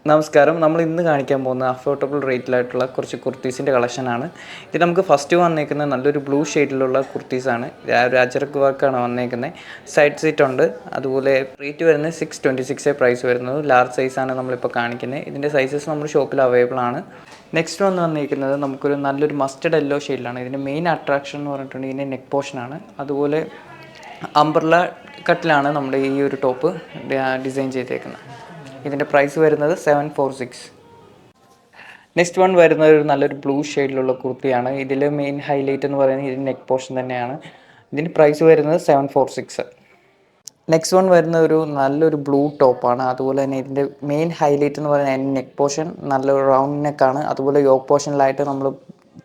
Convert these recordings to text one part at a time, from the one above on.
നമസ്കാരം. നമ്മൾ ഇന്ന് കാണിക്കാൻ പോകുന്ന അഫോർഡബിൾ റേറ്റിലായിട്ടുള്ള കുറച്ച് കുർത്തീസിൻ്റെ കളക്ഷനാണ്. ഇത് നമുക്ക് ഫസ്റ്റ് വന്നേക്കുന്നത് നല്ലൊരു ബ്ലൂ ഷെയ്ഡിലുള്ള കുർത്തീസാണ്. ഒരു അജറക് വർക്കാണ് വന്നേക്കുന്നത്. സൈഡ് സീറ്റ് ഉണ്ട്. അതുപോലെ റേറ്റ് വരുന്നത് 626 പ്രൈസ് വരുന്നത്. ലാർജ് സൈസാണ് നമ്മളിപ്പോൾ കാണിക്കുന്നത്. ഇതിൻ്റെ സൈസസ് നമ്മുടെ ഷോപ്പിൽ അവൈലബിൾ ആണ്. നെക്സ്റ്റ് വന്നിരിക്കുന്നത് നമുക്കൊരു നല്ലൊരു മസ്റ്റർഡ് യെല്ലോ ഷെയ്ഡിലാണ്. ഇതിൻ്റെ മെയിൻ അട്രാക്ഷൻ എന്ന് പറഞ്ഞിട്ടുണ്ടെങ്കിൽ ഇതിൻ്റെ നെക്ക് പോർഷനാണ്. അതുപോലെ അംബ്രല കട്ടിലാണ് നമ്മുടെ ഈ ഒരു ടോപ്പ് ഡിസൈൻ ചെയ്തേക്കുന്നത്. ഇതിൻ്റെ പ്രൈസ് വരുന്നത് 746. നെക്സ്റ്റ് വൺ വരുന്നത് ഒരു നല്ലൊരു ബ്ലൂ ഷെയ്ഡിലുള്ള കുർത്തിയാണ്. ഇതിൽ മെയിൻ ഹൈലൈറ്റ് എന്ന് പറയുന്നത് ഇതിൻ്റെ നെക്ക് പോർഷൻ തന്നെയാണ്. ഇതിൻ്റെ പ്രൈസ് വരുന്നത് 746. നെക്സ്റ്റ് വൺ വരുന്ന ഒരു നല്ലൊരു ബ്ലൂ ടോപ്പാണ്. അതുപോലെ തന്നെ ഇതിൻ്റെ മെയിൻ ഹൈലൈറ്റ് എന്ന് പറയുന്നത് അതിൻ്റെ നെക്ക് പോർഷൻ നല്ലൊരു റൗണ്ട് നെക്കാണ്. അതുപോലെ യോക്ക് പോർഷനിലായിട്ട് നമ്മൾ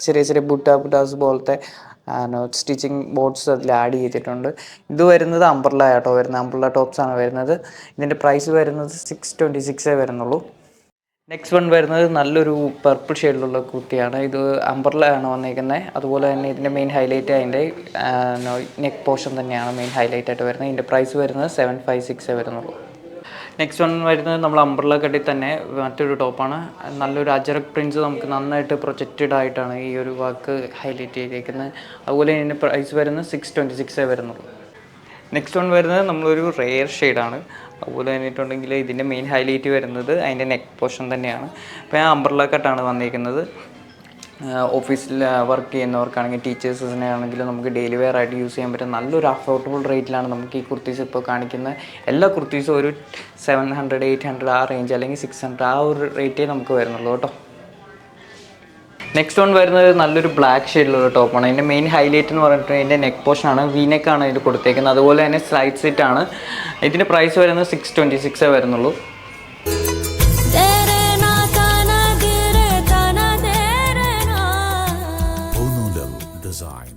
ചെറിയ ചെറിയ ബുട്ടാസ് പോലത്തെ സ്റ്റിച്ചിങ് ബോർഡ്സ് അതിൽ ആഡ് ചെയ്തിട്ടുണ്ട്. ഇത് വരുന്നത് അംബ്രല ആട്ടോ വരുന്നത്. അംബ്രല ടോപ്സാണ് വരുന്നത്. ഇതിൻ്റെ പ്രൈസ് വരുന്നത് 626 വരുന്നുള്ളൂ. നെക്സ്റ്റ് വൺ വരുന്നത് നല്ലൊരു പർപ്പിൾ ഷെയ്ഡിലുള്ള കുർത്തിയാണ്. ഇത് അംബ്രല ആണ് വന്നിരിക്കുന്നത്. അതുപോലെ തന്നെ ഇതിൻ്റെ മെയിൻ ഹൈലൈറ്റ് അതിൻ്റെ നെക്ക് പോർഷൻ തന്നെയാണ് മെയിൻ ഹൈലൈറ്റ് ആയിട്ട് വരുന്നത്. ഇതിൻ്റെ പ്രൈസ് വരുന്നത് 756 വരുന്നുള്ളൂ. നെക്സ്റ്റ് വൺ വരുന്നത് നമ്മൾ അംബ്രല കട്ടിൽ തന്നെ മറ്റൊരു ടോപ്പാണ്. നല്ലൊരു അജറക് പ്രിൻസ് നമുക്ക് നന്നായിട്ട് പ്രൊജക്റ്റഡ് ആയിട്ടാണ് ഈ ഒരു വർക്ക് ഹൈലൈറ്റ് ചെയ്തേക്കുന്നത്. അതുപോലെ ഇതിൻ്റെ പ്രൈസ് വരുന്നത് 626 വരുന്നുള്ളൂ. നെക്സ്റ്റ് വൺ വരുന്നത് നമ്മളൊരു റെയർ ഷെയ്ഡാണ്. അതുപോലെ തന്നിട്ടുണ്ടെങ്കിൽ ഇതിൻ്റെ മെയിൻ ഹൈലൈറ്റ് വരുന്നത് അതിൻ്റെ നെക്ക് പോർഷൻ തന്നെയാണ്. അപ്പോൾ ഞാൻ അംബ്രല കട്ടാണ് വന്നിരിക്കുന്നത്. ഓഫീസിൽ വർക്ക് ചെയ്യുന്നവർക്കാണെങ്കിൽ ടീച്ചേഴ്സിനെ ആണെങ്കിലും നമുക്ക് ഡെയിലി വെയർ ആയിട്ട് യൂസ് ചെയ്യാൻ പറ്റും. നല്ലൊരു അഫോർഡബിൾ റേറ്റിലാണ് നമുക്ക് ഈ കുർത്തീസ് ഇപ്പോൾ കാണിക്കുന്നത്. എല്ലാ കുർത്തീസും ഒരു 700, 800 ആ റേഞ്ച്, അല്ലെങ്കിൽ 600 ആ ഒരു റേറ്റേ നമുക്ക് വരുന്നുള്ളൂ കേട്ടോ. നെക്സ്റ്റ് വൺ വരുന്നത് നല്ലൊരു ബ്ലാക്ക് ഷെയ്ഡിലുള്ള ടോപ്പാണ്. അതിൻ്റെ മെയിൻ ഹൈലൈറ്റ് എന്ന് പറഞ്ഞിട്ട് ഇതിൻ്റെ നെക്ക് പോർഷനാണ്. വീനെക്കാണ് ഇതിൽ കൊടുത്തേക്കുന്നത്. അതുപോലെ തന്നെ സ്ലൈഡ് സെറ്റ് ആണ്. ഇതിൻ്റെ പ്രൈസ് വരുന്നത് 626 വരുന്നുള്ളൂ. Design.